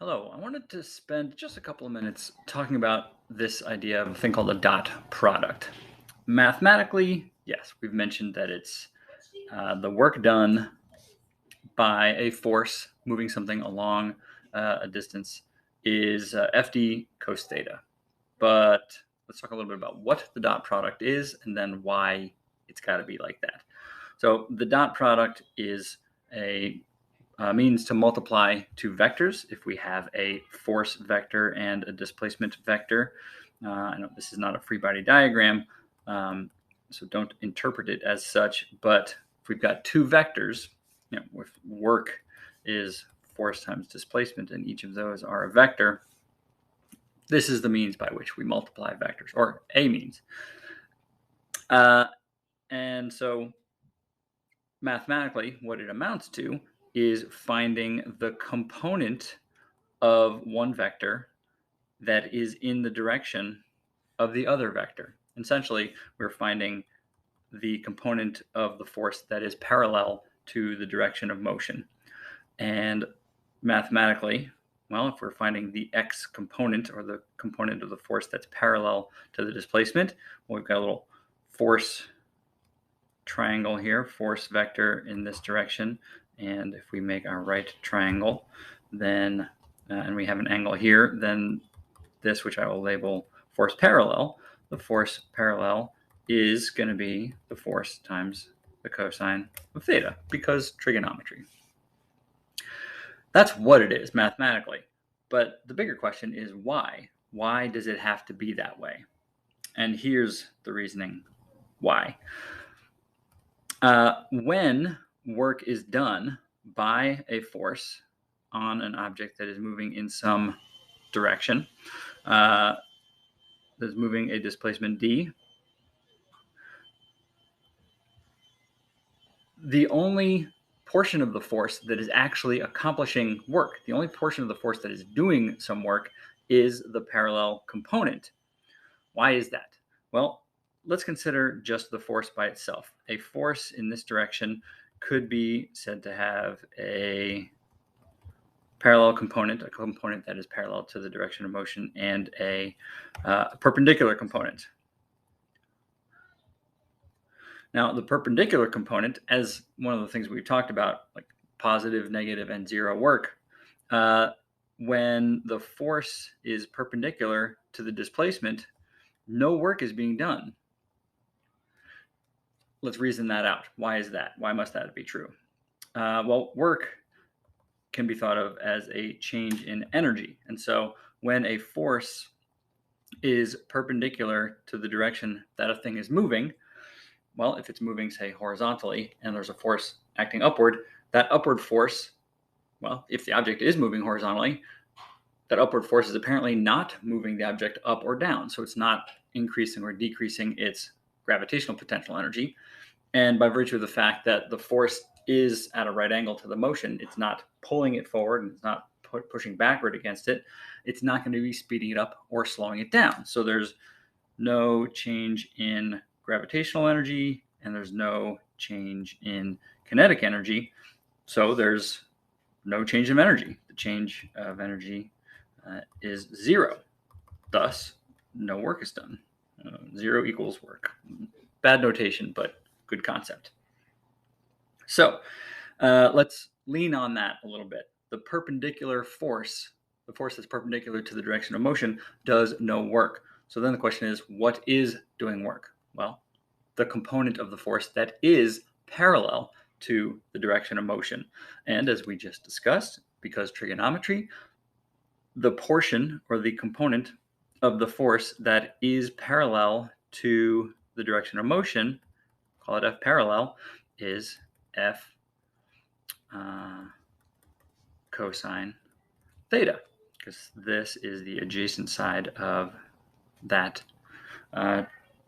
Hello, I wanted to spend just a couple of minutes talking about this idea of a thing called a dot product. Mathematically, yes, we've mentioned that it's the work done by a force moving something along a distance is FD cos theta. But let's talk a little bit about what the dot product is and then why it's got to be like that. So the dot product is a means to multiply two vectors if we have a force vector and a displacement vector. I know this is not a free body diagram, so don't interpret it as such, but if we've got two vectors, if work is force times displacement and each of those are a vector, this is the means by which we multiply vectors, or a means. And so mathematically, what it amounts to is finding the component of one vector that is in the direction of the other vector. Essentially, we're finding the component of the force that is parallel to the direction of motion. And mathematically, well, if we're finding the x component or the component of the force that's parallel to the displacement, well, we've got a little force triangle here, force vector in this direction. And if we make our right triangle, then, and we have an angle here, then this, which I will label force parallel, the force parallel is going to be the force times the cosine of theta, because trigonometry. That's what it is mathematically. But the bigger question is why? Why does it have to be that way? And here's the reasoning why. When work is done by a force on an object that is moving in some direction, that's moving a displacement d, the only portion of the force that is actually accomplishing work, the only portion of the force that is doing some work, is the parallel component. Why is that? Well, let's consider just the force by itself. A force in this direction could be said to have a parallel component, a component that is parallel to the direction of motion, and a perpendicular component. Now, the perpendicular component, as one of the things we've talked about, like positive, negative, and zero work, when the force is perpendicular to the displacement, no work is being done. Let's reason that out. Why is that? Why must that be true? Well, work can be thought of as a change in energy. And so when a force is perpendicular to the direction that a thing is moving, well, if it's moving, say, horizontally, and there's a force acting upward, that upward force, well, if the object is moving horizontally, that upward force is apparently not moving the object up or down. So it's not increasing or decreasing its gravitational potential energy. And by virtue of the fact that the force is at a right angle to the motion, it's not pulling it forward and it's not pushing backward against it. It's not going to be speeding it up or slowing it down. So there's no change in gravitational energy and there's no change in kinetic energy. So there's no change in energy. The change of energy is zero. Thus, no work is done. Zero equals work. Bad notation, but good concept. So let's lean on that a little bit. The perpendicular force, the force that's perpendicular to the direction of motion, does no work. So then the question is, what is doing work? Well, the component of the force that is parallel to the direction of motion. And as we just discussed, because trigonometry, the portion or the component of the force that is parallel to the direction of motion, call it F parallel, is F cosine theta, because this is the adjacent side of that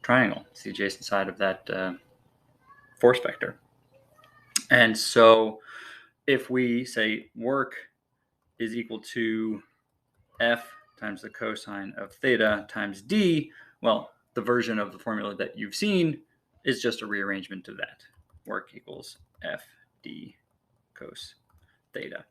triangle. It's the adjacent side of that force vector. And so if we say work is equal to F times the cosine of theta times D, well, the version of the formula that you've seen is just a rearrangement of that. Work equals F D cos theta.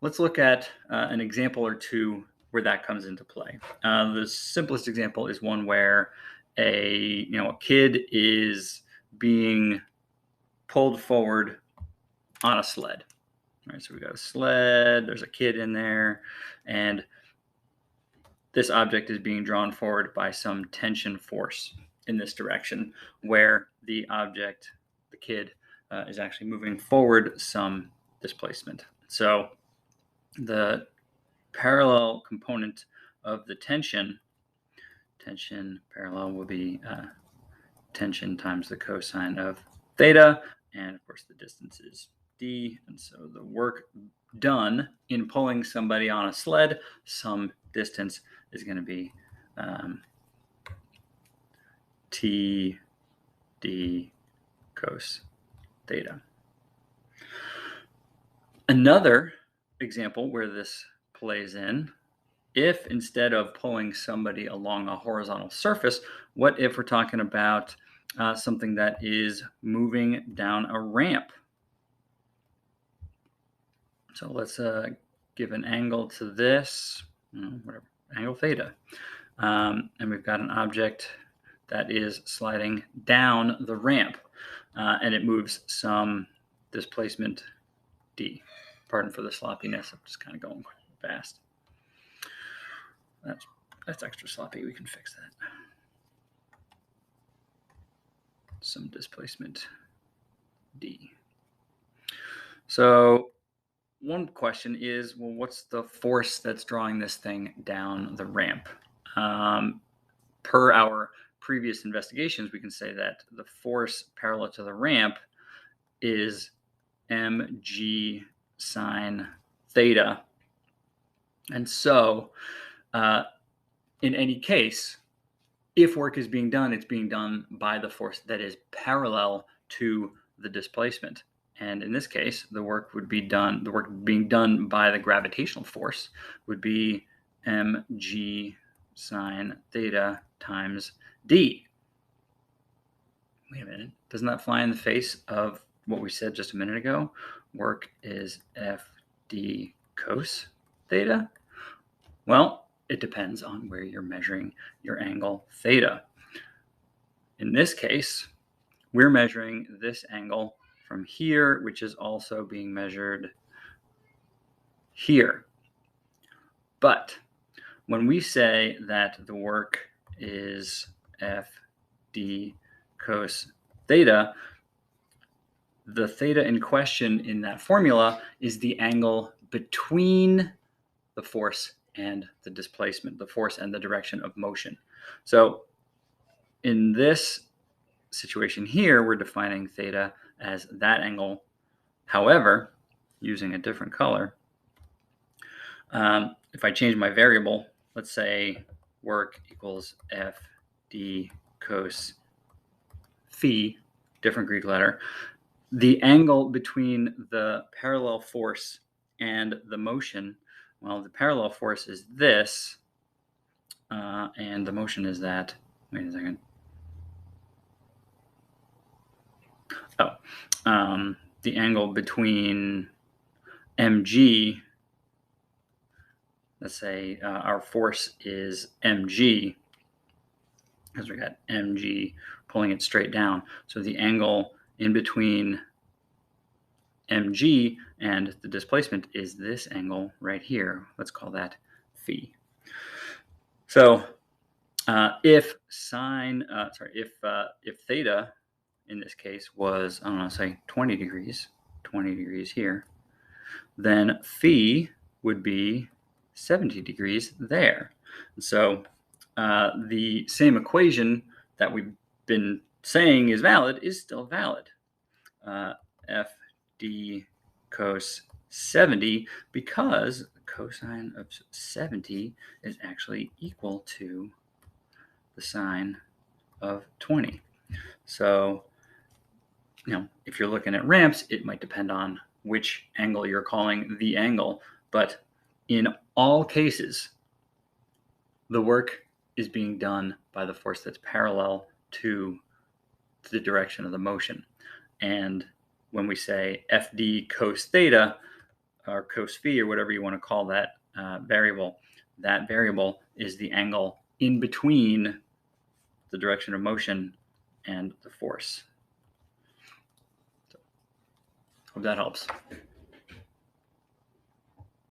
let's look at an example or two where that comes into play. The simplest example is one where a kid is being pulled forward on a sled. All right, so we got a sled, there's a kid in there, and this object is being drawn forward by some tension force in this direction, where the object, the kid, is actually moving forward some displacement. So the parallel component of the tension parallel will be tension times the cosine of theta, and of course the distance is d, and so the work done in pulling somebody on a sled some distance is going to be t d cos theta. Another example where this plays in, if instead of pulling somebody along a horizontal surface, what if we're talking about something that is moving down a ramp? So let's give an angle to this, whatever, angle theta. And we've got an object that is sliding down the ramp, and it moves some displacement d. Pardon for the sloppiness, I'm just kind of going fast. That's extra sloppy, we can fix that. Some displacement d. So one question is, well, what's the force that's drawing this thing down the ramp? Per our previous investigations, we can say that the force parallel to the ramp is mg sine theta. And so in any case, if work is being done, it's being done by the force that is parallel to the displacement. And in this case, the work being done by the gravitational force would be mg sine theta times d. Wait a minute, doesn't that fly in the face of what we said just a minute ago? Work is fd cos theta? Well, it depends on where you're measuring your angle theta. In this case, we're measuring this angle from here, which is also being measured here. But when we say that the work is fd cos theta, the theta in question in that formula is the angle between the force and the displacement, the force and the direction of motion. So in this situation here, we're defining theta as that angle. However, using a different color, if I change my variable, let's say work equals fd cos phi, different Greek letter, the angle between the parallel force and the motion, well, the parallel force is this, and the motion is that. Wait a second. The angle between mg, let's say our force is mg, because we got mg pulling it straight down. So the angle in between mg and the displacement is this angle right here. Let's call that phi. So if theta in this case was, I don't know, say 20 degrees here, then phi would be 70 degrees there. And so the same equation that we've been saying is valid is still valid. Fd cos 70, because cosine of 70 is actually equal to the sine of 20. So, if you're looking at ramps, it might depend on which angle you're calling the angle, but in all cases, the work is being done by the force that's parallel to the direction of the motion. And when we say Fd cos theta, or cos phi, or whatever you want to call that variable, that variable is the angle in between the direction of motion and the force. So, hope that helps.